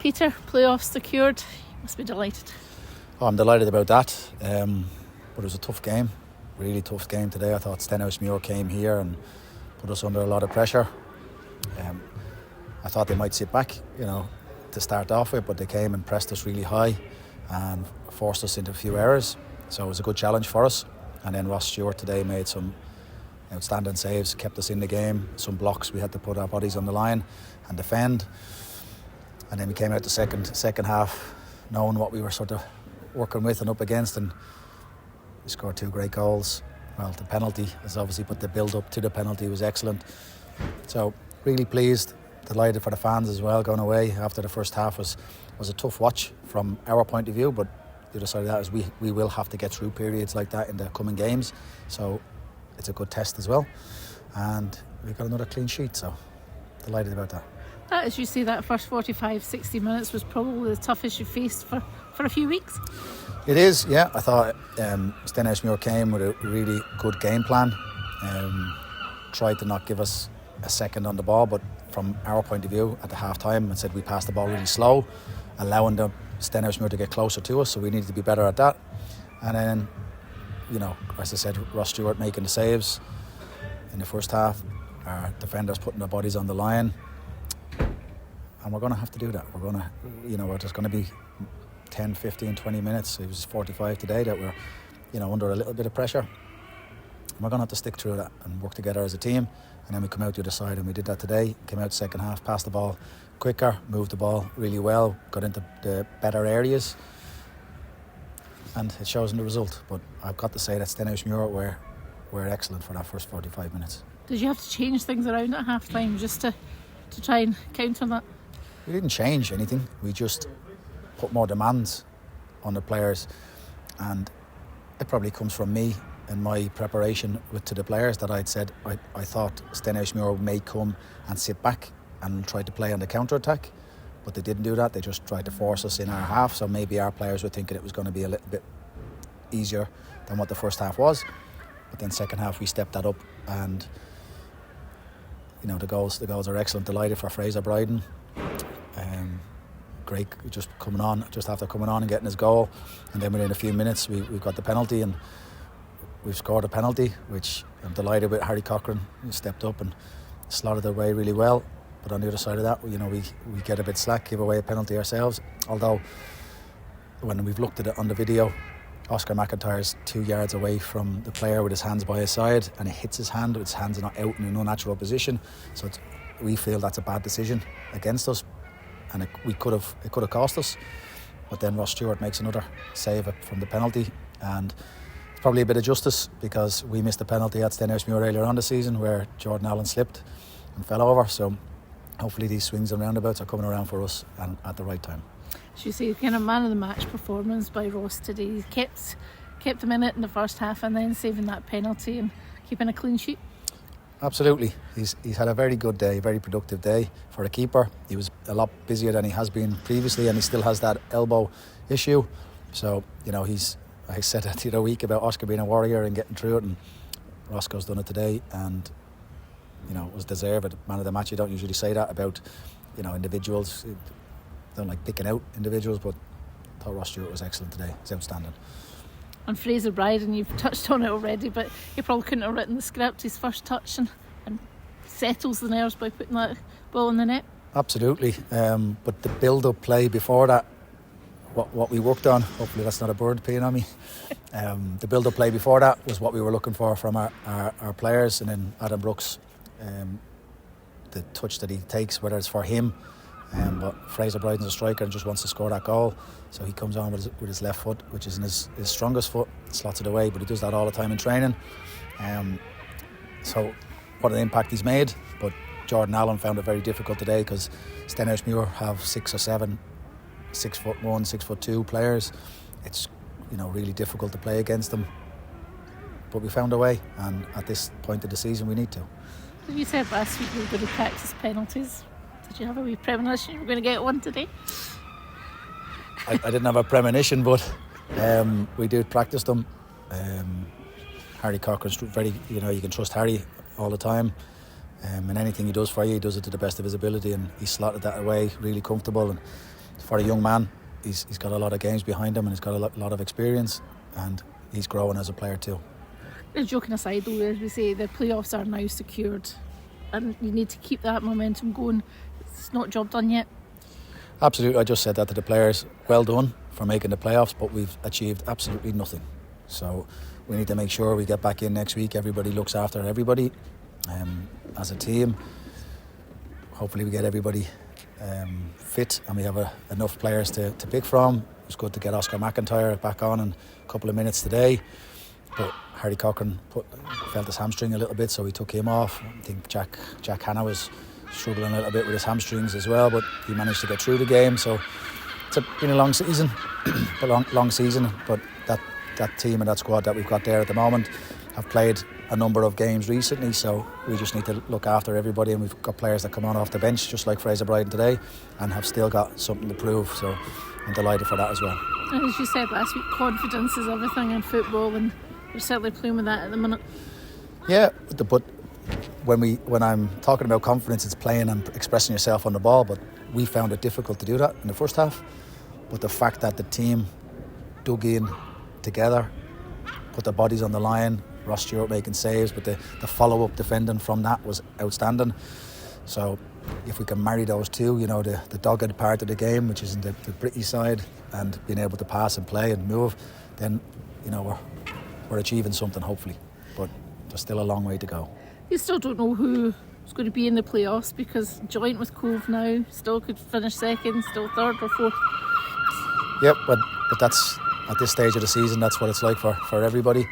Peter, playoffs secured. You must be delighted. Oh, I'm delighted about that. But it was a tough game, really tough game today. I thought Stenhousemuir came here and put us under a lot of pressure. I thought they might sit back, to start off with, but they came and pressed us really high and forced us into a few errors. So it was a good challenge for us. And then Ross Stewart today made some outstanding saves, kept us in the game. Some blocks, we had to put our bodies on the line and defend. And then we came out the second half knowing what we were sort of working with and up against, and we scored 2 great goals. Well, the penalty is obviously, but the build up to the penalty was excellent. So really pleased, delighted for the fans as well. Going away after the first half was a tough watch from our point of view, but the other side of that is we will have to get through periods like that in the coming games. So it's a good test as well, and we got another clean sheet, so delighted about that. As you say, that first 45-60 minutes was probably the toughest you faced for a few weeks. It is, yeah. I thought Stenhousemuir came with a really good game plan. Tried to not give us a second on the ball, but from our point of view at the half time, I said we passed the ball really slow, allowing the Stenhousemuir to get closer to us, so we needed to be better at that. And then, as I said, Ross Stewart making the saves in the first half, our defenders putting their bodies on the line. And we're going to have to do that. We're going to, there's going to be 10, 15, 20 minutes. It was 45 today that we're, under a little bit of pressure. And we're going to have to stick through that and work together as a team. And then we come out the other side, and we did that today. Came out second half, passed the ball quicker, moved the ball really well, got into the better areas. And it shows in the result. But I've got to say that Stenhousemuir were excellent for that first 45 minutes. Did you have to change things around at half time just to try and counter that? We didn't change anything. We just put more demands on the players, and it probably comes from me and my preparation to the players that I'd said I thought Stenhousemuir may come and sit back and try to play on the counter-attack, but they didn't do that. They just tried to force us in our half, so maybe our players were thinking it was going to be a little bit easier than what the first half was. But then second half we stepped that up, and the goals are excellent. Delighted for Fraser Bryden. Great, just after coming on and getting his goal, and then within a few minutes we've got the penalty, and we've scored a penalty, which I'm delighted with. Harry Cochran stepped up and slotted it away really well. But on the other side of that, we get a bit slack, give away a penalty ourselves. Although when we've looked at it on the video, Oscar McIntyre's 2 yards away from the player with his hands by his side, and it hits his hand. His hands are not out in an unnatural position, so we feel that's a bad decision against us, and it could have cost us. But then Ross Stewart makes another save from the penalty, and it's probably a bit of justice because we missed a penalty at Stenhousemuir earlier on the season where Jordan Allen slipped and fell over. So hopefully these swings and roundabouts are coming around for us and at the right time. As you say, kind of man of the match performance by Ross today. He kept them in it in the first half, and then saving that penalty and keeping a clean sheet. Absolutely. He's had a very good day, very productive day for a keeper. He was a lot busier than he has been previously, and he still has that elbow issue. So, I said that the other week about Oscar being a warrior and getting through it, and Roscoe's done it today, and it was deserved. Man of the match. You don't usually say that about individuals. Don't like picking out individuals, but I thought Ross Stewart was excellent today. He's outstanding. And Fraser Bryden, you've touched on it already, but he probably couldn't have written the script. His first touch and settles the nerves by putting that ball in the net. Absolutely. But the build-up play before that, what we worked on, hopefully that's not a bird peeing on me. The build-up play before that was what we were looking for from our players, and then Adam Brooks, the touch that he takes, whether it's for him, but Fraser Bryden's a striker and just wants to score that goal, so he comes on with his left foot, which isn't his strongest foot, slots it away, but he does that all the time in training. So what an impact he's made. But Jordan Allen found it very difficult today because Stenhousemuir have 6 or 7 6'1", 6'2" players. It's really difficult to play against them, but we found a way, and at this point of the season we need to. You said last week you were going to practice penalties. Did you have a wee premonition you were going to get one today? I didn't have a premonition, but we did practice them. Harry Cochran's very, you can trust Harry all the time, and anything he does for you, he does it to the best of his ability, and he slotted that away really comfortable. And for a young man, he's got a lot of games behind him and he's got a lot of experience, and he's growing as a player too. Joking aside though, as we say, the playoffs are now secured and you need to keep that momentum going. It's not job done yet. Absolutely, I just said that to the players. Well done for making the playoffs, but we've achieved absolutely nothing. So we need to make sure we get back in next week. Everybody looks after everybody as a team. Hopefully we get everybody fit and we have enough players to pick from. It was good to get Oscar McIntyre back on in a couple of minutes today, but Harry Cochran felt his hamstring a little bit, so we took him off. I think Jack Hanna was struggling a little bit with his hamstrings as well, but he managed to get through the game. So it's been a long season, long season. But that team and that squad that we've got there at the moment have played a number of games recently, so we just need to look after everybody, and we've got players that come on off the bench just like Fraser Bryden today and have still got something to prove, so I'm delighted for that as well. And as you said last week, confidence is everything in football, and you're certainly playing with that at the minute. Yeah, but when I'm talking about confidence, it's playing and expressing yourself on the ball, but we found it difficult to do that in the first half. But the fact that the team dug in together, put their bodies on the line, Ross Stewart making saves, but the follow-up defending from that was outstanding. So if we can marry those two, the dogged part of the game, which is in the British side, and being able to pass and play and move, then we're achieving something, hopefully. But there's still a long way to go. You still don't know who's going to be in the playoffs, because joint with Cove now, still could finish second, still third or fourth. Yep, but that's at this stage of the season, that's what it's like for everybody.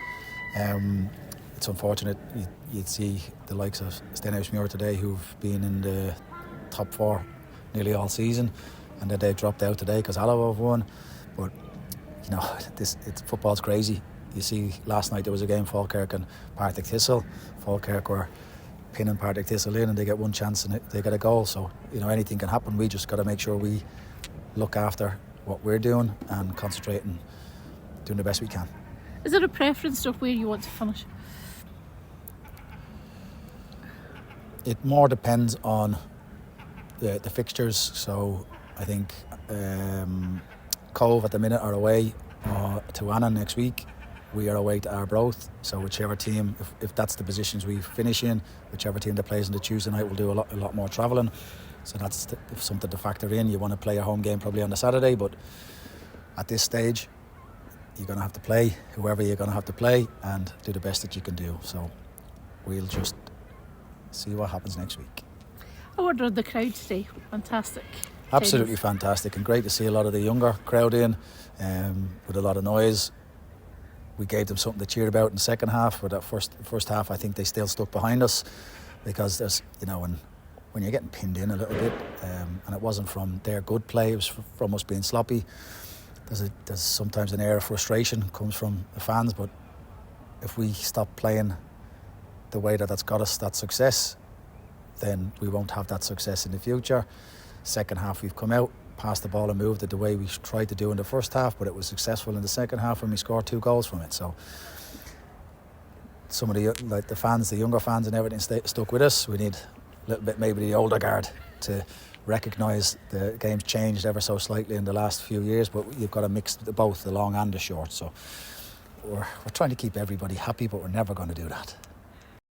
It's unfortunate you'd see the likes of Stenhousemuir today, who've been in the top four nearly all season, and that they dropped out today because Alloa have won. But football's crazy. You see, last night there was a game, Falkirk and Partick Thistle. Falkirk were pinning Partick Thistle in, and they get one chance and they get a goal. So anything can happen. We just got to make sure we look after what we're doing and concentrate and doing the best we can. Is there a preference of where you want to finish? It more depends on the fixtures. So I think Cove at the minute are away to Annan next week. We are away to Arbroath. So whichever team, if that's the positions we finish in, whichever team that plays on the Tuesday night will do a lot more travelling. So that's something to factor in. You want to play a home game probably on the Saturday, but at this stage, you're going to have to play whoever you're going to have to play and do the best that you can do. So we'll just see what happens next week. I wondered the crowd today. Fantastic. Absolutely fantastic, and great to see a lot of the younger crowd in with a lot of noise. We gave them something to cheer about in the second half. But that first half, I think they still stuck behind us, because there's when you're getting pinned in a little bit, and it wasn't from their good play, it was from us being sloppy. There's sometimes an air of frustration comes from the fans, but if we stop playing the way that's got us that success, then we won't have that success in the future. Second half, we've come out, passed the ball and moved it the way we tried to do in the first half, but it was successful in the second half when we scored 2 goals from it. So some of the fans, the younger fans and everything stuck with us. We need a little bit, maybe the older guard, to recognise the game's changed ever so slightly in the last few years, but you've got to mix both the long and the short. So we're trying to keep everybody happy, but we're never going to do that.